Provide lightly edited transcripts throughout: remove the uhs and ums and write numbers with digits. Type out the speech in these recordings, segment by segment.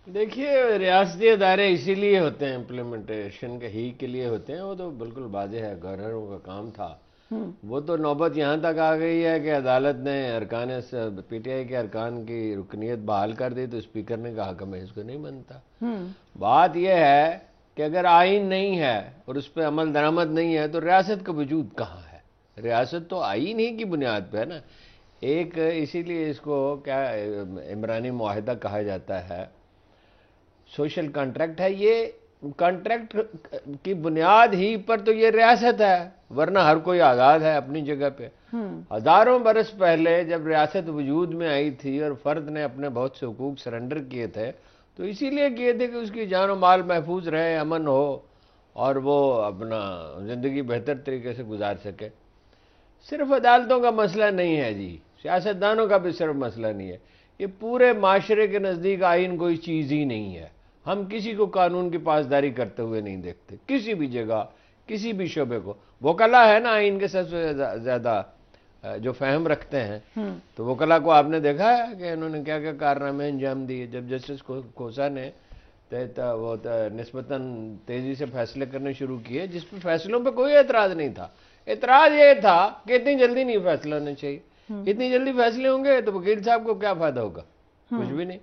देखिए, रियासती अदारे इसीलिए होते हैं, इम्प्लीमेंटेशन के लिए होते हैं। वो तो बिल्कुल वाज़ेह है, गवर्नरों का काम था। वो तो नौबत यहाँ तक आ गई है कि अदालत ने पीटीआई के अरकान की रुकनीत बहाल कर दी, तो स्पीकर ने कहा कि मैं इसको नहीं मानता। बात यह है कि अगर आइन नहीं है और उस पर अमल दरामद नहीं है तो रियासत का वजूद कहाँ है? रियासत तो आइन ही की बुनियाद पे है ना। एक इसीलिए इसको क्या इमरानी मुआहिदा कहा जाता है, सोशल कॉन्ट्रैक्ट है ये। कॉन्ट्रैक्ट की बुनियाद ही पर तो ये रियासत है, वरना हर कोई आज़ाद है अपनी जगह पे। हजारों बरस पहले जब रियासत वजूद में आई थी और फर्द ने अपने बहुत से हुकूक सरेंडर किए थे, तो इसीलिए किए थे कि उसकी जान और माल महफूज रहे, अमन हो और वो अपना ज़िंदगी बेहतर तरीके से गुजार सके। सिर्फ अदालतों का मसला नहीं है जी, सियासतदानों का भी सिर्फ मसला नहीं है। ये पूरे माशरे के नज़दीक आइन कोई चीज़ ही नहीं है। हम किसी को कानून की पासदारी करते हुए नहीं देखते, किसी भी जगह, किसी भी शोबे को। वकला है ना आइन के सबसे ज़्यादा जो फहम रखते हैं, तो वकला को आपने देखा है कि इन्होंने क्या क्या कारनामे अंजाम दिए। जब जस्टिस खोसा ने वो निस्बतन तेज़ी से फैसले करने शुरू किए, जिस पर फैसलों पर कोई एतराज़ नहीं था। एतराज़ ये था कि इतनी जल्दी नहीं फैसला होना चाहिए। इतनी जल्दी फैसले होंगे तो वकील साहब को क्या फ़ायदा होगा? कुछ भी नहीं।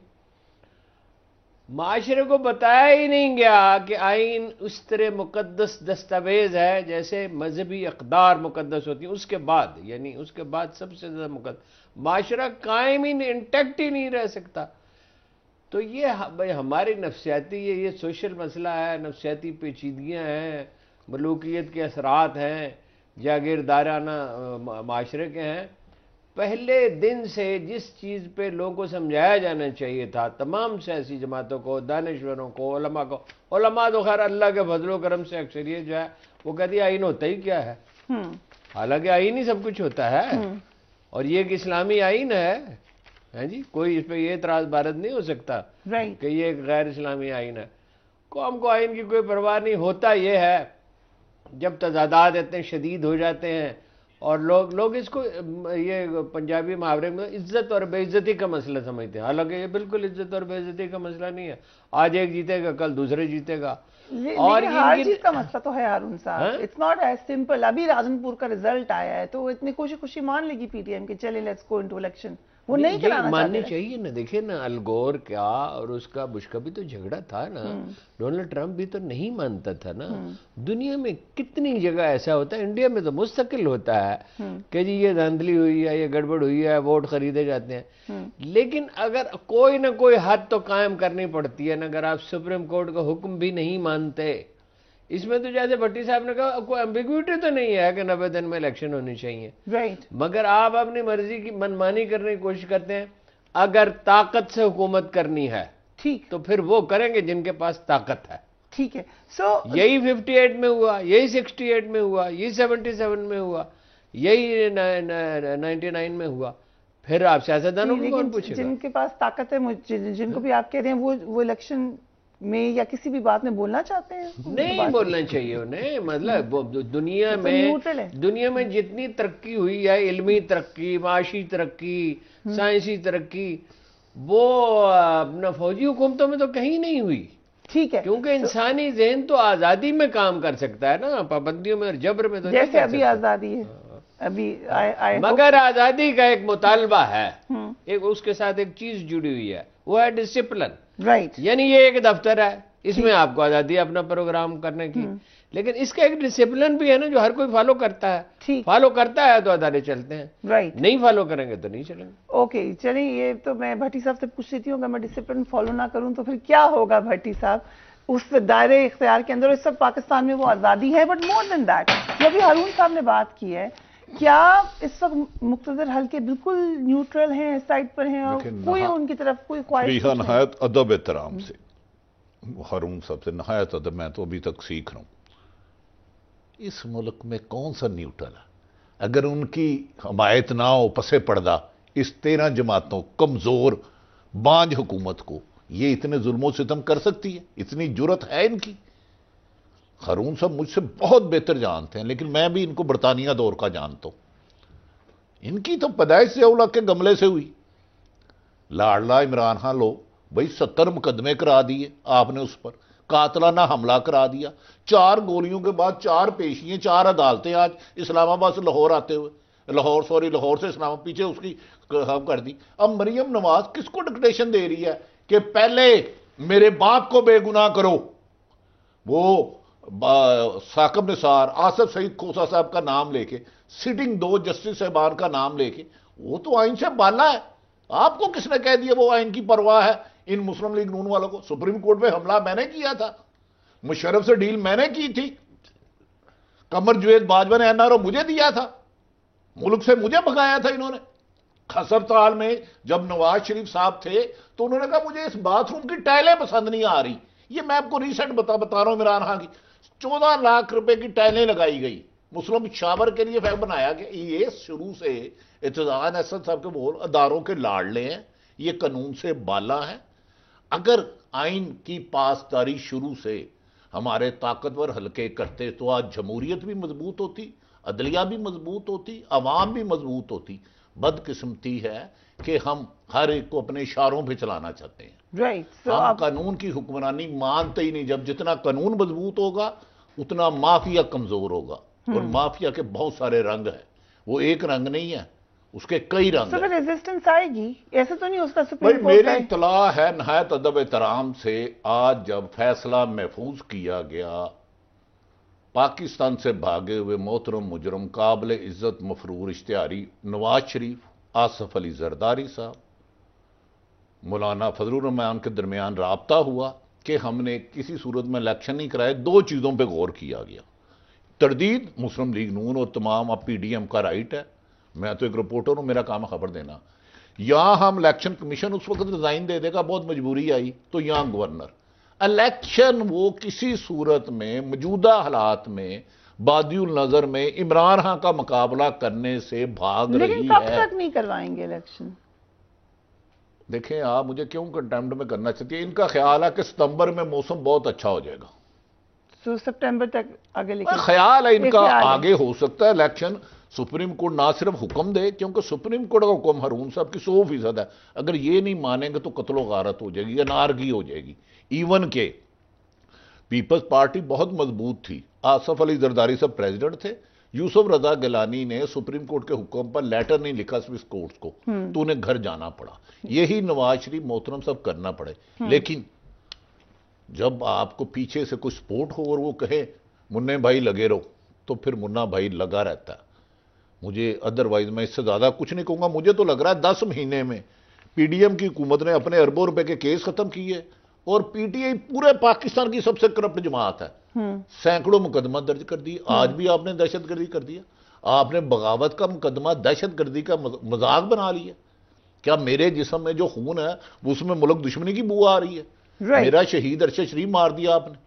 माशरे को बताया ही नहीं गया कि आइन उस तरह मुकद्दस दस्तावेज है जैसे मजहबी अक़दार मुकद्दस होती है। उसके बाद, यानी उसके बाद सबसे ज़्यादा मुकद्दस, माशरा कायम ही, इंटैक्ट ही नहीं रह सकता। तो ये भाई हमारी नफ्सियाती, ये सोशल मसला है, नफ्सियाती पेचीदगियाँ हैं, मलूकियत के असरात हैं, जागीरदाराना माशरे के हैं। पहले दिन से जिस चीज़ पे लोगों को समझाया जाना चाहिए था, तमाम सियासी जमातों को, दानिश्वरों को, उलमा को, उलमा तो खैर अल्लाह के फजलो करम से अक्सरियत जो है वो कहती है आइन होता ही क्या है। हालांकि आइन ही सब कुछ होता है, और ये एक इस्लामी आइन है जी। कोई इस पर यह एतराज बारद नहीं हो सकता कि ये एक गैर इस्लामी आइन है। कौम को आइन की कोई परवाह नहीं। होता यह है जब तजादात इतने शदीद हो जाते हैं और लोग इसको ये पंजाबी मुहावरे में इज्जत और बेइज्जती का मसला समझते हैं। हालांकि ये बिल्कुल इज्जत और बेइज्जती का मसला नहीं है। आज एक जीतेगा, कल दूसरे जीतेगा। और हार जीत का मसला तो है हारून साहब, इट्स नॉट एज सिंपल। अभी राजनपुर का रिजल्ट आया है तो इतनी खुशी खुशी मान लेगी पीटीएम कि चले लेट्स गो इनटू इलेक्शन। वो नहीं कराना माननी चाहिए ना। देखिए ना, अलगोर क्या और उसका बुश का भी तो झगड़ा था ना। डोनाल्ड ट्रंप भी तो नहीं मानता था ना। दुनिया में कितनी जगह ऐसा होता है, इंडिया में तो मुस्तकिल होता है कि जी ये धांधली हुई है, ये गड़बड़ हुई है, वोट खरीदे जाते हैं। लेकिन अगर कोई ना कोई हद तो कायम करनी पड़ती है ना। अगर आप सुप्रीम कोर्ट का हुक्म भी नहीं मानते, इसमें तो जैसे भट्टी साहब ने कहा, कोई एम्बिग्विटी तो नहीं है कि 90 दिन में इलेक्शन होनी चाहिए। मगर आप अपनी मर्जी की मनमानी करने की कोशिश करते हैं। अगर ताकत से हुकूमत करनी है ठीक, तो फिर वो करेंगे जिनके पास ताकत है। ठीक है। यही 58 में हुआ, यही 68 में हुआ, यही 77 में हुआ, यही 99 में हुआ। फिर आप सियासतदानों को कौन पूछेगा? जिनके पास ताकत है, जिनको भी आप कह रहे हैं वो इलेक्शन में या किसी भी बात में बोलना चाहते हैं? नहीं बोलना चाहिए उन्हें। मतलब दुनिया में जितनी तरक्की हुई है, इल्मी तरक्की, माशी तरक्की, साइंसी तरक्की, वो अपना फौजी हुकूमतों में तो कहीं नहीं हुई। ठीक है, क्योंकि इंसानी जहन तो आजादी में काम कर सकता है ना, पाबंदियों में और जबर में तो जैसे अभी आजादी है अभी मगर आजादी का एक मुतालबा है, एक उसके साथ एक चीज जुड़ी हुई है, वो है डिसिप्लिन। राइट। यानी ये एक दफ्तर है, इसमें आपको आजादी है अपना प्रोग्राम करने की, लेकिन इसका एक डिसिप्लिन भी है ना जो हर कोई फॉलो करता है। फॉलो करता है तो अदारे चलते हैं। राइट। नहीं फॉलो करेंगे तो नहीं चलेंगे। ओके, चलिए, ये तो मैं भट्टी साहब से पूछ रही थी, अगर मैं डिसिप्लिन फॉलो ना करूं तो फिर क्या होगा भट्टी साहब उस दायरे इख्तियार के अंदर? इस सब पाकिस्तान में वो आजादी है, बट मोर देन दैट जो अभी हारून साहब ने बात की है, क्या इस वक्त मुक्तदर हल्के बिल्कुल न्यूट्रल हैं, इस साइड पर हैं और कोई उनकी तरफ कोई ख्वाहिश नहीं? नहायत अदब एहतराम से हारून साहब से नहायत अदब, मैं तो अभी तक सीख रहा हूं। इस मुल्क में कौन सा न्यूट्रल है? अगर उनकी हमायत ना हो पसे पर्दा इस 13 जमातों कमजोर बांझ हुकूमत को, ये इतने जुल्मों सितम कर सकती है? इतनी जुर्रत है इनकी? हारून साहब मुझसे बहुत बेहतर जानते हैं, लेकिन मैं भी इनको बरतानिया दौर का जानता हूं। इनकी तो पैदाइश से औला के गमले से हुई। लाडला इमरान खान लो भाई 70 मुकदमे करा दिए आपने उस पर, कातलाना हमला करा दिया, 4 गोलियों के बाद 4 पेशियां, 4 अदालतें आज इस्लामाबाद से लाहौर आते हुए, लाहौर से इस्लामाबाद पीछे उसकी हम कर दी। अब मरियम नवाज किसको डिक्टेशन दे रही है कि पहले मेरे बाप को बेगुनाह करो। वो साकिब निसार, आसिफ सईद खोसा साहब का नाम लेके, सिटिंग 2 जस्टिस साहबान का नाम लेके, वो तो आइन से बाला है। आपको किसने कह दिया वो आइन की परवाह है इन मुस्लिम लीग नून वालों को? सुप्रीम कोर्ट में हमला मैंने किया था, मुशर्रफ से डील मैंने की थी, कमर जुवेद बाजवा ने एनआरओ मुझे दिया था, मुल्क से मुझे भगाया था इन्होंने। अस्पताल में जब नवाज शरीफ साहब थे तो उन्होंने कहा मुझे इस बाथरूम की टाइलें पसंद नहीं आ रही। ये मैं आपको रिसेंट बता रहा हूं, इमरान खान की 14 लाख रुपए की टाइलें लगाई गई, मुस्लिम शावर के लिए फैक बनाया गया। ये शुरू से इत्तेजान असद साहब के बोल अदारों के लाडले हैं, ये कानून से बाला है। अगर आइन की पासदारी शुरू से हमारे ताकतवर हल्के करते तो आज जमहूरियत भी मजबूत होती, अदलिया भी मजबूत होती, अवाम भी मजबूत होती। बदकिस्मती है कि हम हर एक को अपने इशारों पे चलाना चाहते हैं। हम कानून की हुक्मरानी मानते ही नहीं। जब जितना कानून मजबूत होगा उतना माफिया कमजोर होगा, और माफिया के बहुत सारे रंग हैं, वो एक रंग नहीं है, उसके कई रंग हैं। रेजिस्टेंस आएगी, ऐसे तो नहीं उसका सुप्रीम कोर्ट मेरी इत्तला है नहायत अदब एहतराम से, आज जब फैसला महफूज किया गया, पाकिस्तान से भागे हुए मोहतरम मुजरम काबिल इज्जत मफरूर इश्तिहारी नवाज शरीफ, आसफ अली जरदारी साहब, मौलाना फजलुर रहमान के दरमियान राब्ता हुआ कि हमने किसी सूरत में इलेक्शन नहीं कराए। 2 चीज़ों पे गौर किया गया, तरदीद मुस्लिम लीग नून और तमाम अब पीडीएम का राइट है, मैं तो एक रिपोर्टर हूं, मेरा काम है खबर देना। यहां हम इलेक्शन कमीशन उस वक्त रिजाइन दे देगा, बहुत मजबूरी आई, तो यहां गवर्नर इलेक्शन वो किसी सूरत में मौजूदा हालात में बादियुल नजर में इमरान खान का मुकाबला करने से भाग रही है। लेकिन कब तक नहीं करवाएंगे इलेक्शन? देखें, आप मुझे क्यों कंटेम्प्ट में करना चाहती है? इनका ख्याल है कि सितंबर में मौसम बहुत अच्छा हो जाएगा, तो सितंबर तक आगे ख्याल है इनका आगे हो सकता है इलेक्शन। सुप्रीम कोर्ट ना सिर्फ हुक्म दे, क्योंकि सुप्रीम कोर्ट का हुक्म हारून साहब की 100% है, अगर ये नहीं मानेंगे तो कत्लो गारत हो जाएगी, अनारगी हो जाएगी। इवन के पीपल्स पार्टी बहुत मजबूत थी, आसफ अली जरदारी साहब प्रेसिडेंट थे, यूसुफ रजा गिलानी ने सुप्रीम कोर्ट के हुक्म पर लेटर नहीं लिखा स्विस कोर्ट्स को, तो उन्हें घर जाना पड़ा। यही नवाज शरीफ मोहतरम साहब करना पड़े। लेकिन जब आपको पीछे से कुछ सपोर्ट हो और वो कहे मुन्ने भाई लगे रहो, तो फिर मुन्ना भाई लगा रहता है। मुझे अदरवाइज मैं इससे ज्यादा कुछ नहीं कहूंगा। मुझे तो लग रहा है 10 महीने में पीडीएम की हुकूमत ने अपने अरबों रुपए के केस खत्म किए, और पीटीआई पूरे पाकिस्तान की सबसे करप्ट जमात है, सैकड़ों मुकदमा दर्ज कर दिए। आज भी आपने दहशतगर्दी कर दिया, आपने बगावत का मुकदमा दहशतगर्दी का मजाक बना लिया। क्या मेरे जिस्म में जो खून है उसमें मुल्क दुश्मनी की बू आ रही है? मेरा शहीद अरशद शरीफ मार दिया आपने।